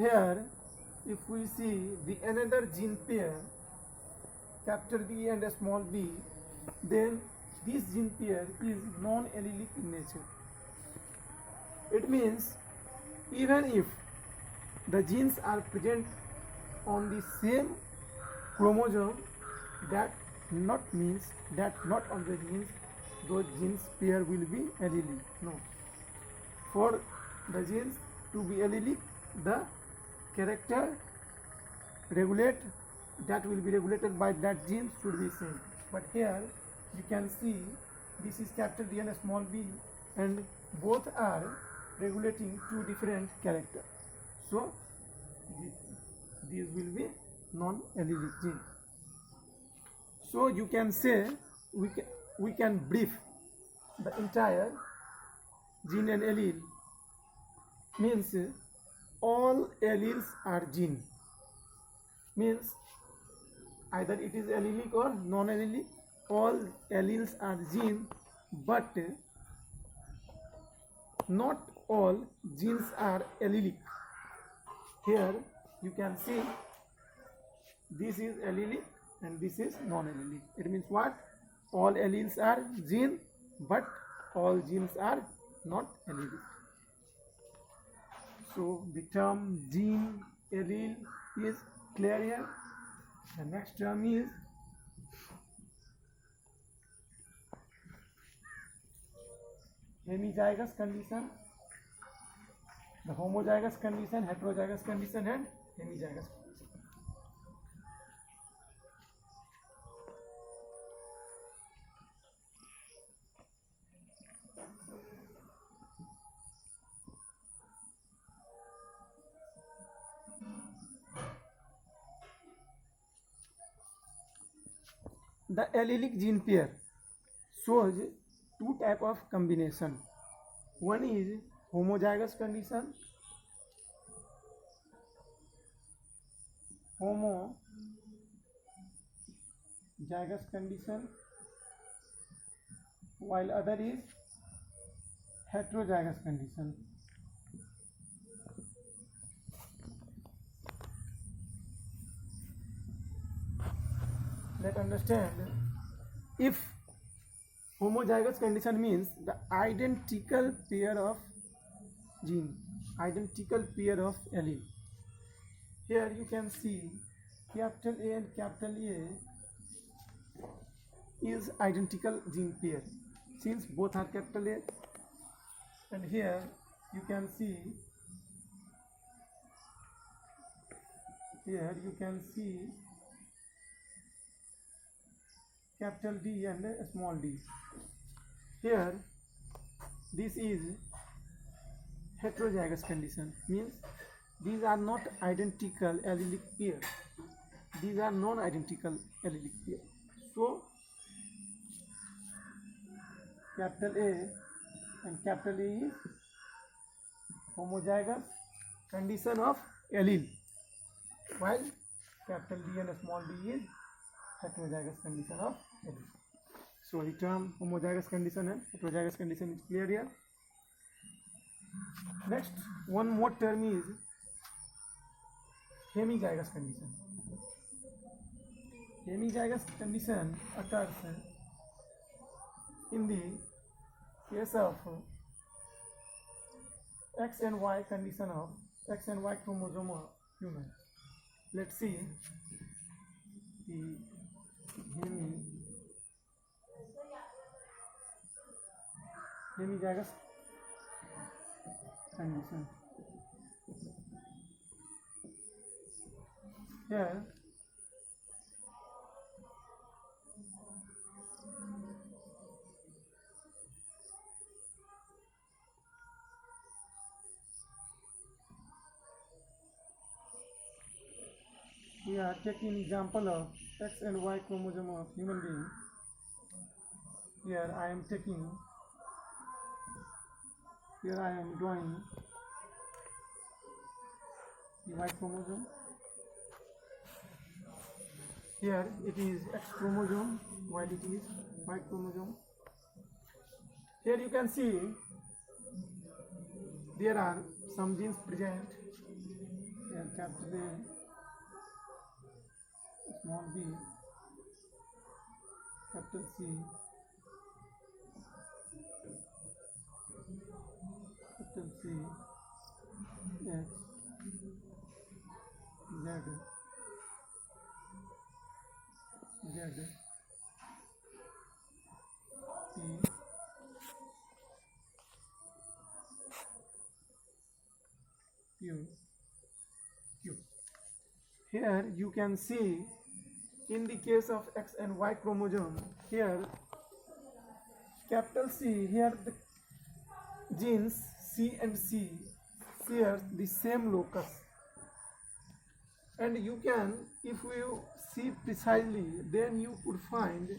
here, if we see the another gene pair, capital B and a small b, then this gene pair is non-allelic in nature. It means even if the genes are present on the same chromosome, that not always means those genes pair will be allelic. No. For the genes to be allelic, the character that will be regulated by that gene should be same. But here you can see this is capital D and a small b, and both are regulating two different characters. So these will be non-allelic gene. So you can say we can brief the entire gene and allele means all alleles are gene, means either it is allelic or non-allelic, all alleles are gene, but not all genes are allelic. Here you can see this is allelic and this is non-allelic. It means what? All alleles are gene, but all genes are not allelic. So the term gene allele is clear here. The next term is hemizygous condition, the homozygous condition, heterozygous condition, and hemizygous condition. The allelic gene pair shows two type of combination. One is homozygous condition, while other is heterozygous condition. Let's understand, if homozygous condition means the identical pair of gene, identical pair of allele. Here you can see capital A and capital A is identical gene pair since both are capital A, and here you can see capital D and a small d. Here this is heterozygous condition, means these are not identical allelic pair, these are non-identical allelic pair. So capital A and capital A is homozygous condition of allele, while capital D and a small d is heterozygous condition of allele. So the term homozygous condition and heterozygous condition is clear here. Next, one more term is hemizygous condition. Hemizygous condition occurs in the case of X and Y condition of X and Y chromosome of human. Let's see the hemizygous condition. Here we are taking example of X and Y chromosome of human being. Here I am drawing the Y chromosome. Here it is X chromosome, while it is Y chromosome. Here you can see there are some genes present. capital A, small b, capital C, capital C, X, Z, P, Q, Q. Here you can see in the case of X and Y chromosome, here capital C, here the genes C and C share the same locus, and you can, if you see precisely, then you could find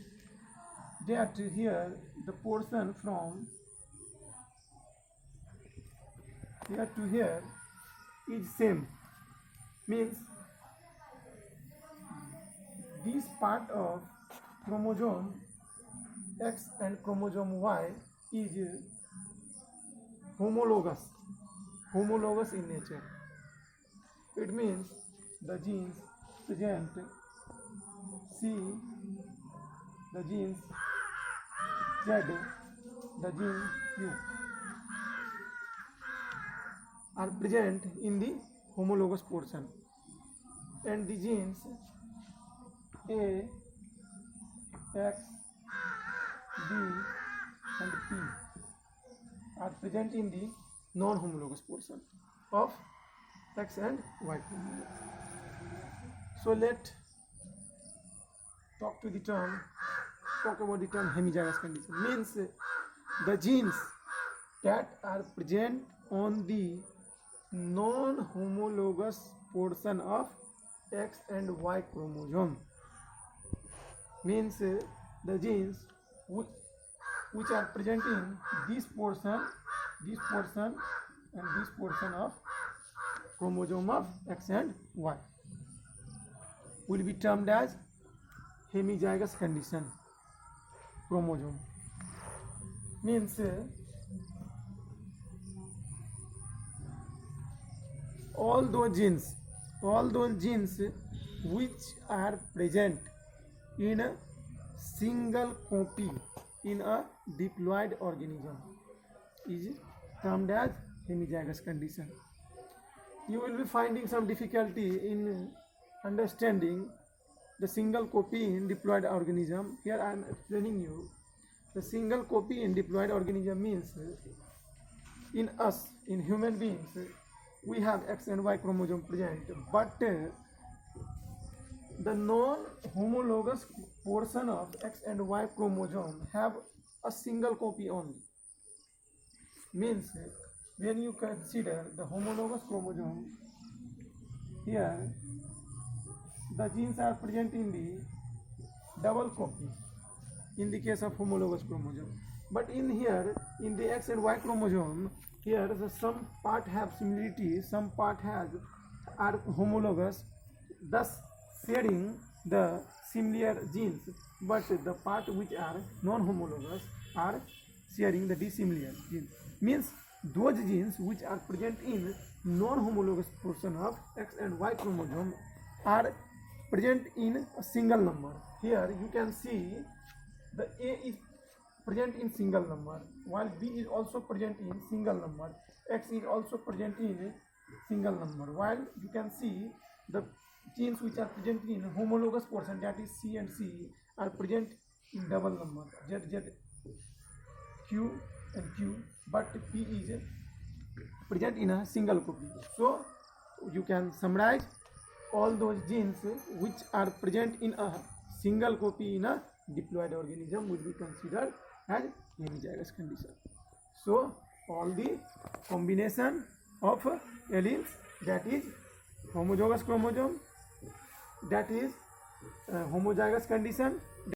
that here the portion from here to here is same, means this part of chromosome X and chromosome Y is homologous in nature. It means the genes present C, the genes Z, the gene Q are present in the homologous portion, and the genes A, X, B and P are present in the non-homologous portion of X and Y chromosome. So let's talk about the term hemizygous condition. Means the genes that are present on the non-homologous portion of X and Y chromosome, means the genes which are present in this portion and this portion of chromosome of X and Y will be termed as hemizygous condition chromosome. Means all those genes which are present in a single copy in a diploid organism is termed as hemizygous condition. You will be finding some difficulty in understanding the single copy in diploid organism. Here I am explaining you. The single copy in diploid organism means in us, in human beings, we have X and Y chromosome present, but the non-homologous portion of X and Y chromosome have a single copy only. Means when you consider the homologous chromosome, here the genes are present in the double copy in the case of homologous chromosome, but in here in the X and Y chromosome, here some part have similarity, some part are homologous, thus sharing the similar genes, but the part which are non-homologous are sharing the dissimilar genes. Means those genes which are present in non-homologous portion of X and Y chromosome are present in a single number. Here you can see the A is present in single number, while B is also present in single number, X is also present in single number, while you can see the genes which are present in homologous portion, that is C and C, are present in double number, Z, Z, Q and Q, but P is present in a single copy. So you can summarize all those genes which are present in a single copy in a diploid organism will be considered as hemizygous condition. So all the combination of alleles, that is homologous chromosome, that is homozygous condition,